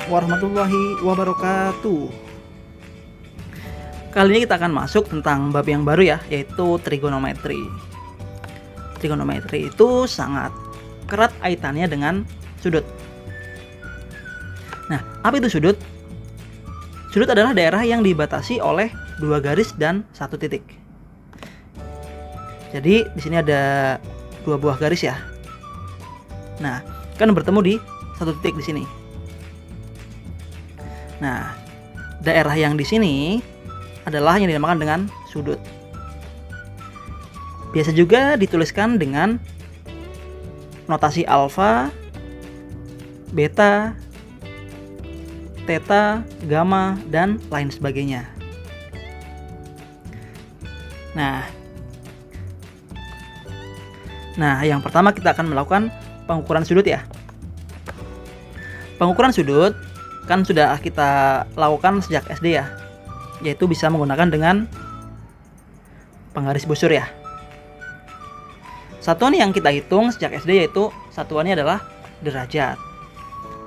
warahmatullahi wabarakatuh. Kali ini kita akan masuk tentang bab yang baru ya, yaitu trigonometri. Trigonometri itu sangat erat kaitannya dengan sudut. Nah, apa itu sudut? Sudut adalah daerah yang dibatasi oleh dua garis dan satu titik. Jadi di sini ada dua buah garis ya. Nah, kan bertemu di satu titik di sini. Nah, daerah yang di sini adalah yang dinamakan dengan sudut. Biasa juga dituliskan dengan notasi alfa, beta, theta, gamma, dan lain sebagainya. Nah, yang pertama kita akan melakukan pengukuran sudut ya. Pengukuran sudut kan sudah kita lakukan sejak SD ya, yaitu bisa menggunakan dengan penggaris busur ya. Satuan yang kita hitung sejak SD yaitu satuannya adalah derajat.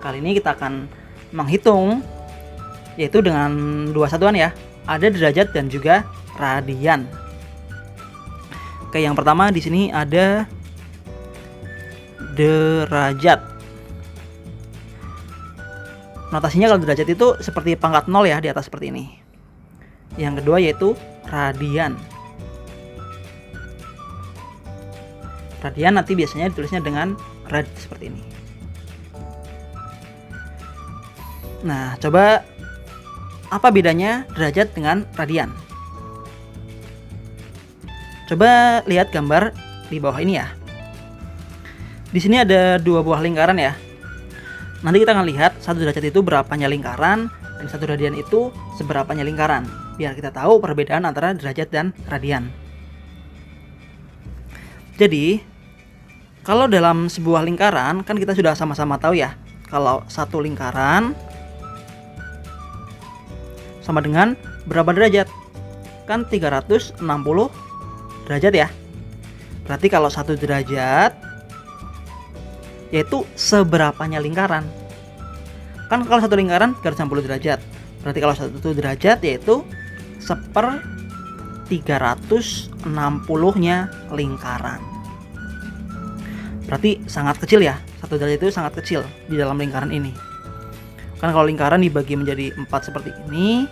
Kali ini kita akan menghitung yaitu dengan dua satuan ya, ada derajat dan juga radian. Oke, yang pertama di sini ada derajat. Notasinya kalau derajat itu seperti pangkat 0 ya, di atas seperti ini. Yang kedua yaitu radian. Radian nanti biasanya ditulisnya dengan rad seperti ini. Nah, coba apa bedanya derajat dengan radian? Coba lihat gambar di bawah ini ya. Di sini ada dua buah lingkaran ya. Nanti kita akan lihat satu derajat itu berapanya lingkaran dan satu radian itu seberapanya lingkaran, biar kita tahu perbedaan antara derajat dan radian. Jadi, kalau dalam sebuah lingkaran kan kita sudah sama-sama tahu ya, kalau satu lingkaran sama dengan berapa derajat? Kan 360 derajat ya. Berarti kalau satu derajat yaitu seberapanya lingkaran. Kan kalau satu lingkaran 360 derajat. Berarti kalau satu derajat yaitu 1/360-nya lingkaran. Berarti sangat kecil ya. Satu derajat itu sangat kecil di dalam lingkaran ini. Kan kalau lingkaran dibagi menjadi 4 seperti ini.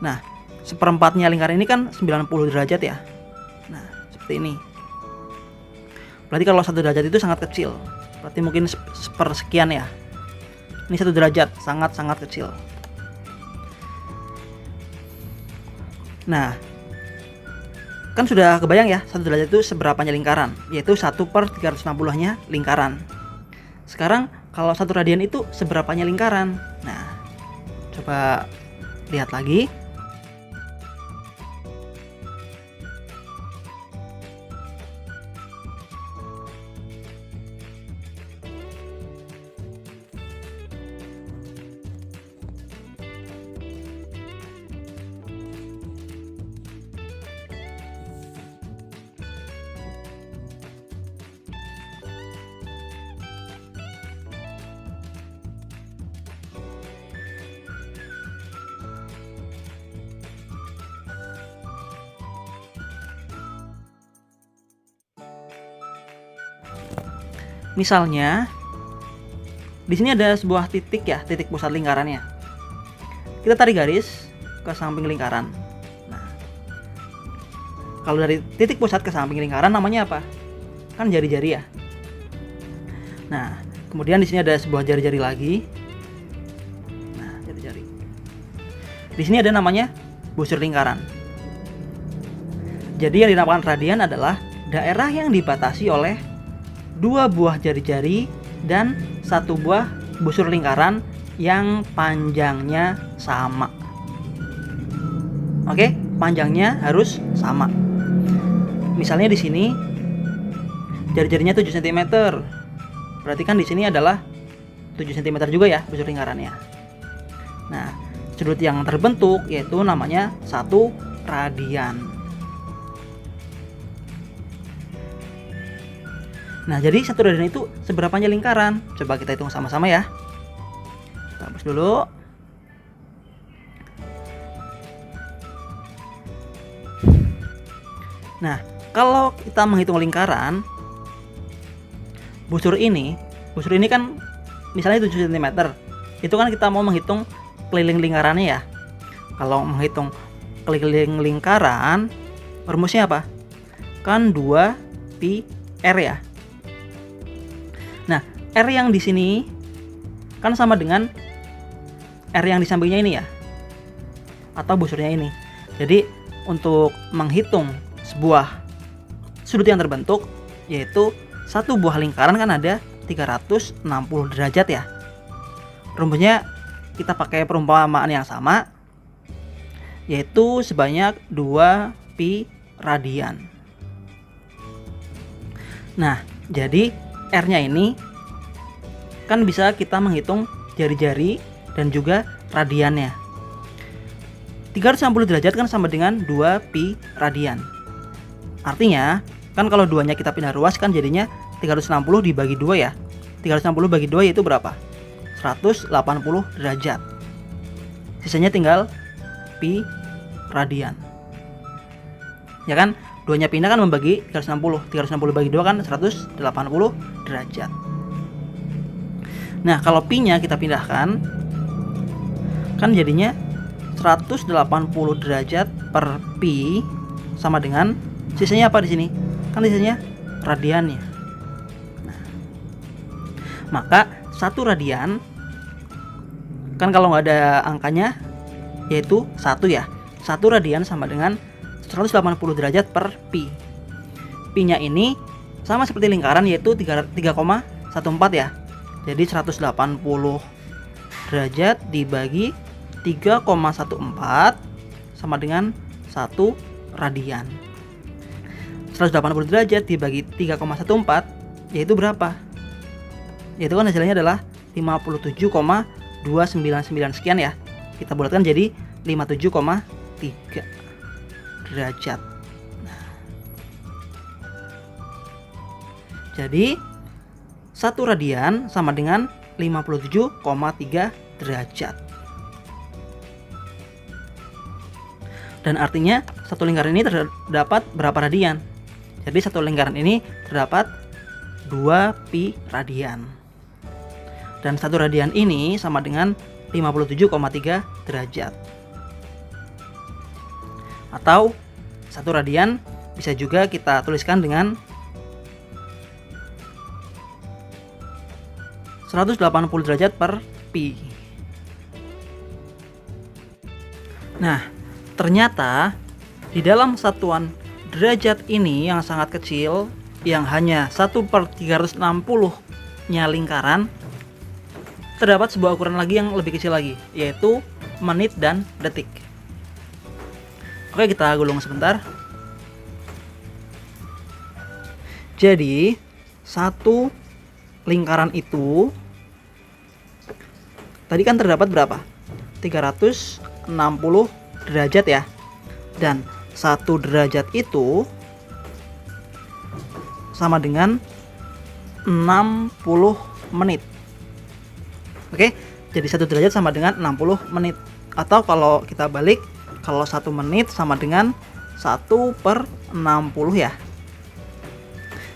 Nah, 1/4-nya lingkaran ini kan 90 derajat ya. Nah, seperti ini. Berarti kalau satu derajat itu sangat kecil. Berarti mungkin sepersekian ya. Ini satu derajat, sangat-sangat kecil. Nah, kan sudah kebayang ya, satu derajat itu seberapanya lingkaran, yaitu 1/360-nya lingkaran. Sekarang kalau satu radian itu seberapanya lingkaran. Nah, coba lihat lagi. Misalnya di sini ada sebuah titik ya, titik pusat lingkarannya. Kita tarik garis ke samping lingkaran. Nah, kalau dari titik pusat ke samping lingkaran namanya apa? Kan jari-jari ya. Nah, kemudian di sini ada sebuah jari-jari lagi. Nah, jari-jari. Di sini ada namanya busur lingkaran. Jadi yang dinamakan radian adalah daerah yang dibatasi oleh dua buah jari-jari dan satu buah busur lingkaran yang panjangnya sama. Oke, panjangnya harus sama. Misalnya di sini jari-jarinya 7 cm. Berarti kan di sini adalah 7 cm juga ya busur lingkarannya. Nah, sudut yang terbentuk yaitu namanya 1 radian. Nah, jadi satu radian itu seberapanya lingkaran? Coba kita hitung sama-sama ya. Kita hapus dulu. Nah, kalau kita menghitung lingkaran, busur ini kan misalnya 7 cm. Itu kan kita mau menghitung keliling lingkarannya ya. Kalau menghitung keliling lingkaran, rumusnya apa? Kan 2 pi r ya. Nah, r yang di sini kan sama dengan r yang di sampingnya ini ya, atau busurnya ini. Jadi untuk menghitung sebuah sudut yang terbentuk, yaitu satu buah lingkaran kan ada 360 derajat ya. Rumusnya kita pakai perumpamaan yang sama, yaitu sebanyak 2 pi radian. Nah, jadi R-nya ini kan bisa kita menghitung jari-jari dan juga radiannya. 360 derajat kan sama dengan 2 pi radian. Artinya, kan kalau duanya kita pindah ruas kan jadinya 360 dibagi 2 ya. 360 bagi 2 yaitu berapa? 180 derajat. Sisanya tinggal pi radian. Ya kan? Duanya pindah kan membagi 360. 360 bagi 2 kan 180 derajat. Nah, kalau pi-nya kita pindahkan kan jadinya 180 derajat per pi sama dengan sisanya apa di sini? Kan sisanya radiannya. Nah, maka 1 radian kan kalau nggak ada angkanya yaitu 1 ya. 1 radian sama dengan 180 derajat per pi. Pi-nya ini sama seperti lingkaran yaitu 3,14 ya. Jadi 180 derajat dibagi 3,14 sama dengan 1 radian. 180 derajat dibagi 3,14 yaitu berapa? Yaitu kan hasilnya adalah 57,299 sekian ya. Kita bulatkan jadi 57,3 derajat. Nah, jadi 1 radian sama dengan 57,3 derajat. Dan artinya satu lingkaran ini terdapat berapa radian? Jadi satu lingkaran ini terdapat 2 pi radian. Dan 1 radian ini sama dengan 57,3 derajat. Atau 1 radian bisa juga kita tuliskan dengan 180 derajat per pi. Nah, ternyata di dalam satuan derajat ini yang sangat kecil, yang hanya 1/360-nya lingkaran, terdapat sebuah ukuran lagi yang lebih kecil lagi, yaitu menit dan detik. Oke, kita gulung sebentar. Jadi, satu lingkaran itu tadi kan terdapat berapa? 360 derajat ya. Dan 1 derajat itu sama dengan 60 menit. Oke, jadi 1 derajat sama dengan 60 menit. Atau kalau kita balik, kalau 1 menit sama dengan 1/60 ya.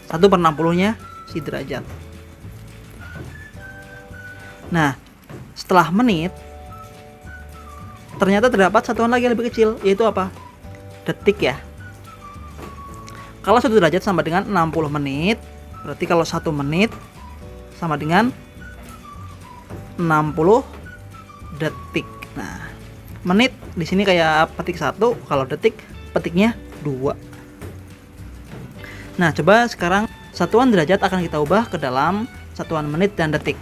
1/60-nya si derajat. Nah, setelah menit, ternyata terdapat satuan lagi yang lebih kecil, yaitu apa? Detik ya. Kalau 1 derajat sama dengan 60 menit, berarti kalau 1 menit sama dengan 60 detik. Nah, menit di sini kayak petik 1, kalau detik petiknya 2. Nah, coba sekarang satuan derajat akan kita ubah ke dalam satuan menit dan detik.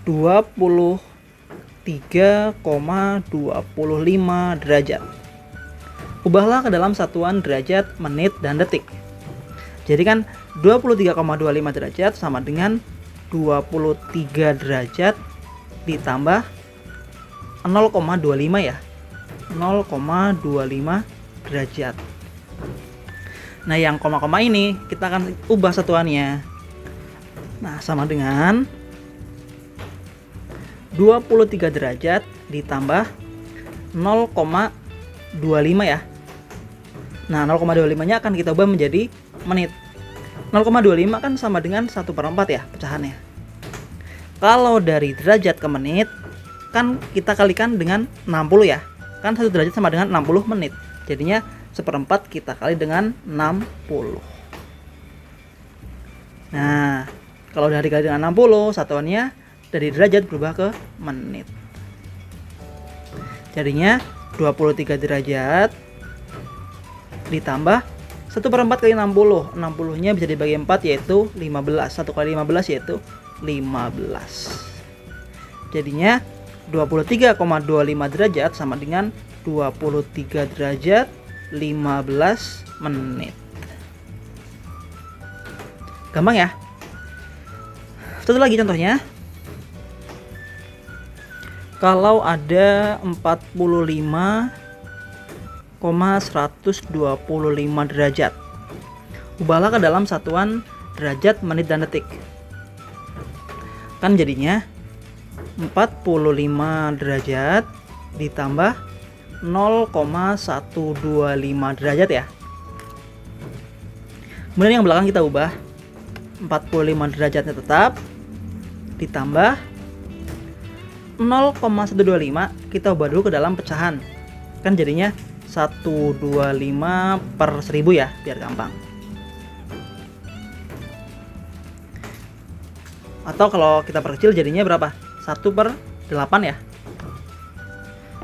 Dua 3,25 derajat. Ubahlah ke dalam satuan derajat, menit, dan detik. Jadi kan 23,25 derajat sama dengan 23 derajat ditambah 0,25 ya. 0,25 derajat. Nah, yang koma-koma ini kita akan ubah satuannya. Nah, sama dengan 23 derajat ditambah 0,25 ya. Nah, 0,25-nya akan kita ubah menjadi menit. 0,25 kan sama dengan 1/4 ya pecahannya. Kalau dari derajat ke menit kan kita kalikan dengan 60 ya. Kan 1 derajat sama dengan 60 menit. Jadinya 1/4 kita kali dengan 60. Nah, kalau dari kali dengan 60, satuannya dari derajat berubah ke menit. Jadinya 23 derajat ditambah 1/4 kali 60. 60-nya bisa dibagi 4 yaitu 15. 1 kali 15 yaitu 15. Jadinya 23,25 derajat sama dengan 23 derajat 15 menit. Gampang ya? Satu lagi contohnya. Kalau ada 45,125 derajat, ubahlah ke dalam satuan derajat, menit, dan detik. Kan jadinya 45 derajat ditambah 0,125 derajat ya. Kemudian yang belakang kita ubah, 45 derajatnya tetap ditambah 0,125 kita ubah dulu ke dalam pecahan. Kan jadinya 125/1000 ya, biar gampang. Atau kalau kita perkecil jadinya berapa? 1/8 ya.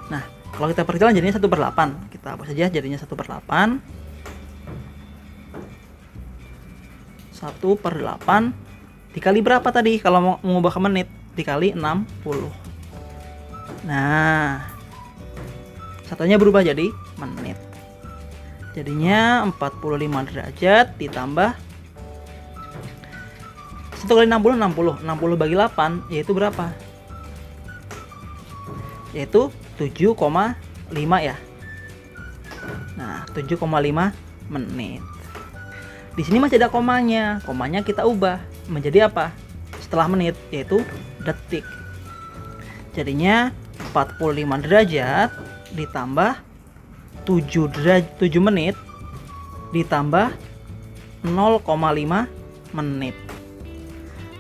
Nah, kalau kita perkecil jadinya 1/8. Kita hapus saja, jadinya 1/8. 1/8 dikali berapa tadi? Kalau mau mengubah ke menit, dikali 60. Nah, satunya berubah jadi menit. Jadinya 45 derajat ditambah 1 kali 60, 60. 60 bagi 8 yaitu berapa? Yaitu 7,5 ya. Nah, 7,5 menit. Di sini masih ada komanya. Komanya kita ubah menjadi apa? Setelah menit, yaitu detik. Jadinya 45 derajat ditambah 7 menit ditambah 0,5 menit.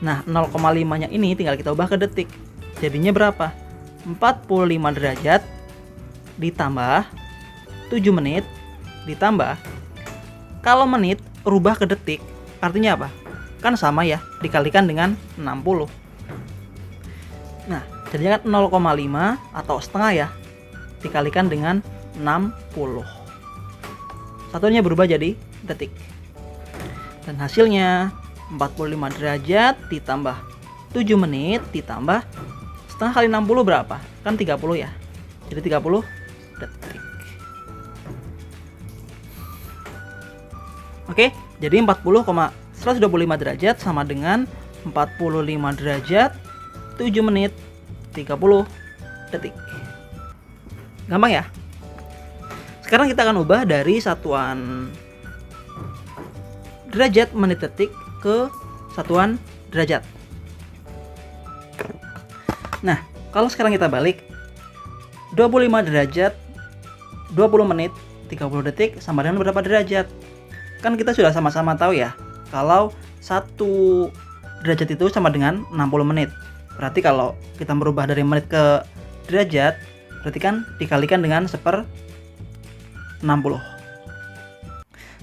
Nah, 0,5-nya ini tinggal kita ubah ke detik. Jadinya berapa? 45 derajat ditambah 7 menit ditambah, kalau menit rubah ke detik artinya apa? Kan sama ya, dikalikan dengan 60. Nah, jadinya kan 0,5 atau setengah ya, dikalikan dengan 60. Satunya berubah jadi detik. Dan hasilnya 45 derajat ditambah 7 menit ditambah setengah kali 60 berapa? Kan 30 ya. Jadi 30 detik. Oke, jadi 125 derajat sama dengan 45 derajat 7 menit 30 detik. Gampang ya? Sekarang kita akan ubah dari satuan derajat, menit, detik ke satuan derajat. Nah, kalau sekarang kita balik, 25 derajat 20 menit 30 detik sama dengan berapa derajat? Kan kita sudah sama-sama tahu ya, kalau 1 derajat itu sama dengan 60 menit. Berarti kalau kita merubah dari menit ke derajat, berarti kan dikalikan dengan 1/60.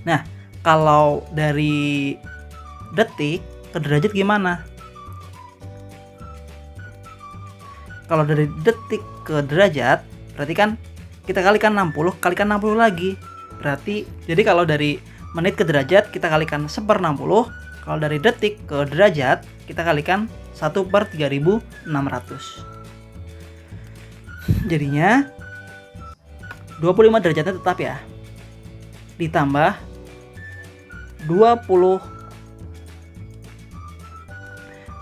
Nah, kalau dari detik ke derajat gimana? Kalau dari detik ke derajat, berarti kan kita kalikan 60, kalikan 60 lagi. Berarti, jadi kalau dari menit ke derajat kita kalikan 1/60. Kalau dari detik ke derajat kita kalikan 1/3600. Jadinya 25 derajatnya tetap ya. Ditambah 20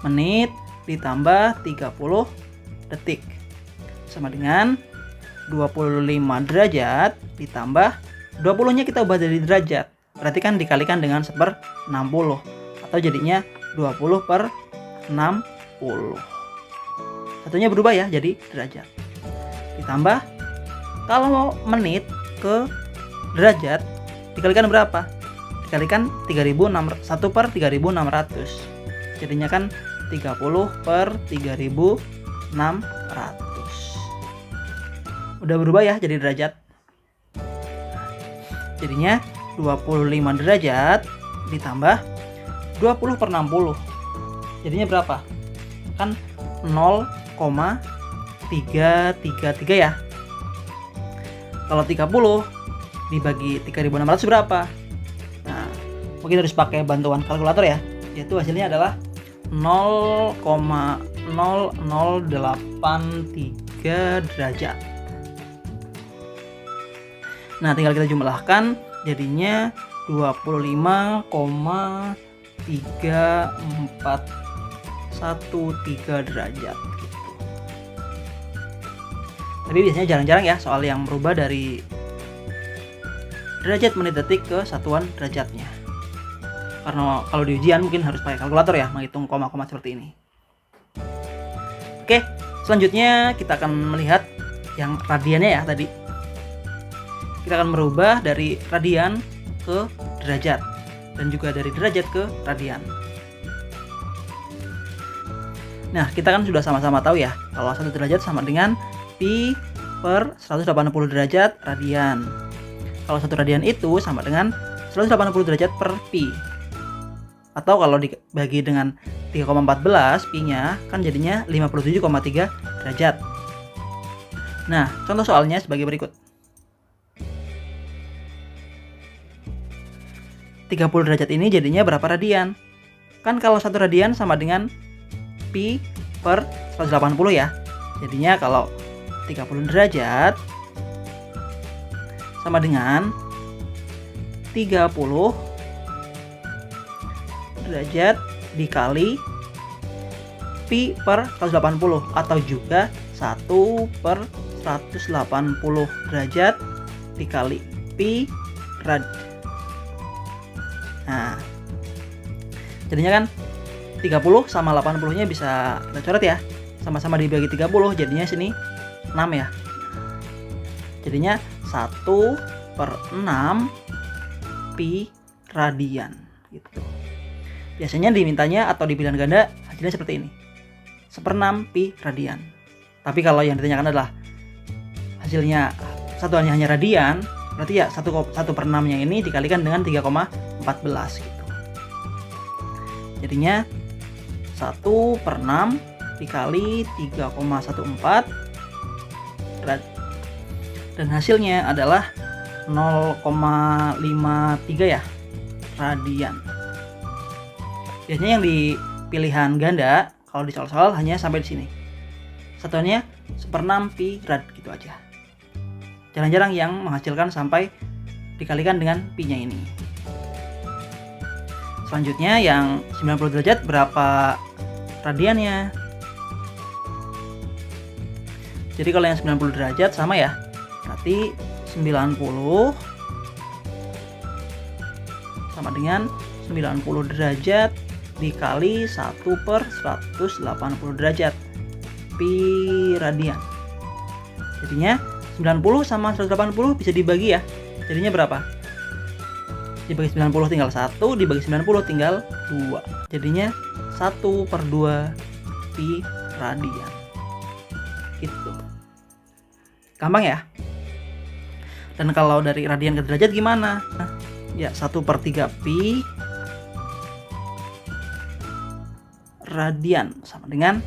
menit ditambah 30 detik sama dengan 25 derajat ditambah 20-nya kita ubah dari derajat, berarti kan dikalikan dengan 1/60, atau jadinya 20/60. Satunya berubah ya jadi derajat. Ditambah, kalau menit ke derajat dikalikan berapa? Dikalikan 1/3600. Jadinya kan 30/3600. Udah berubah ya jadi derajat. Jadinya 25 derajat ditambah 20/60. Jadinya berapa? Kan 0,333 ya. Kalau 30 dibagi 3600 berapa? Nah, mungkin harus pakai bantuan kalkulator ya. Yaitu hasilnya adalah 0,0083 derajat. Nah, tinggal kita jumlahkan, jadinya 25,3413 derajat gitu. Tapi biasanya jarang-jarang ya soal yang berubah dari derajat menit detik ke satuan derajatnya. Karena kalau di ujian mungkin harus pakai kalkulator ya, menghitung koma-koma seperti ini. Oke, selanjutnya kita akan melihat yang radiannya ya tadi. Kita akan merubah dari radian ke derajat dan juga dari derajat ke radian. Nah, kita kan sudah sama-sama tahu ya kalau 1 derajat sama dengan pi per 180 derajat radian. Kalau 1 radian itu sama dengan 180 derajat per pi. Atau kalau dibagi dengan 3,14 pi-nya kan jadinya 57,3 derajat. Nah, contoh soalnya sebagai berikut. 30 derajat ini jadinya berapa radian? Kan kalau 1 radian sama dengan pi per 180 ya. Jadinya kalau 30 derajat sama dengan 30 derajat dikali pi per 180 atau juga 1/180 derajat dikali pi rad. Nah, jadinya kan 30 sama 80-nya bisa kita coret ya. Sama-sama dibagi 30, jadinya sini 6 ya. Jadinya 1/6 pi radian gitu. Biasanya dimintanya atau di pilihan ganda hasilnya seperti ini. 1/6 pi radian. Tapi kalau yang ditanyakan adalah hasilnya satuannya hanya radian, berarti ya 1/6-nya ini dikalikan dengan 3,14 gitu. Jadinya 1/6 dikali 3,14 dan hasilnya adalah 0,53 ya radian. Biasanya yang di pilihan ganda kalau di soal-soal hanya sampai di sini. Satuannya 1/6 pi rad gitu aja. Jarang-jarang yang menghasilkan sampai dikalikan dengan pi-nya ini. Selanjutnya yang 90 derajat berapa radiannya? Jadi kalau yang 90 derajat sama ya. Berarti 90 sama dengan 90 derajat dikali 1/180 derajat pi radian. Jadinya 90 sama 180 bisa dibagi ya. Jadinya berapa? Dibagi 90 tinggal 1, dibagi 90 tinggal 2. Jadinya 1/2 pi radian. Gitu. Gampang ya? Dan kalau dari radian ke derajat gimana? Ya 1/3 pi radian sama dengan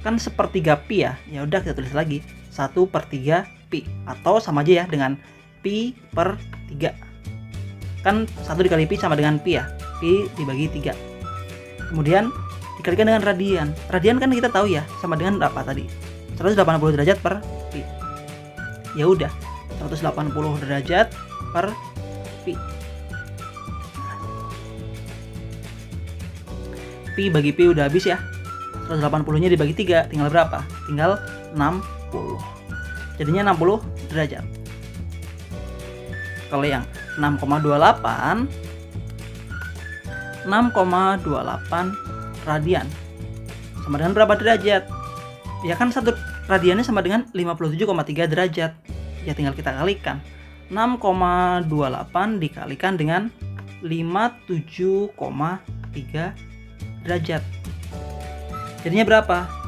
kan 1/3 pi ya. Ya udah kita tulis lagi 1/3 pi atau sama aja ya dengan pi per 3. Kan 1 dikali pi sama dengan pi ya. Pi dibagi 3. Kemudian dikalikan dengan radian. Radian kan kita tahu ya sama dengan berapa tadi? 180 derajat per pi. Ya udah 180 derajat per pi. Pi bagi pi udah habis ya. 180-nya dibagi 3 tinggal berapa? Tinggal 60. Jadinya 60 derajat. Kalau yang 6,28 radian sama dengan berapa derajat? Ya kan satu radiannya sama dengan 57,3 derajat. Ya tinggal kita kalikan. 6,28 dikalikan dengan 57,3 derajat. Jadinya berapa?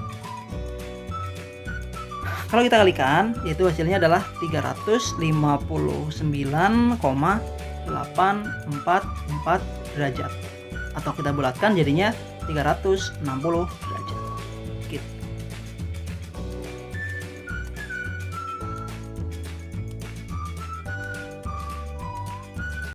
Kalau kita kalikan, yaitu hasilnya adalah 359,844 derajat. Atau kita bulatkan jadinya 360 derajat.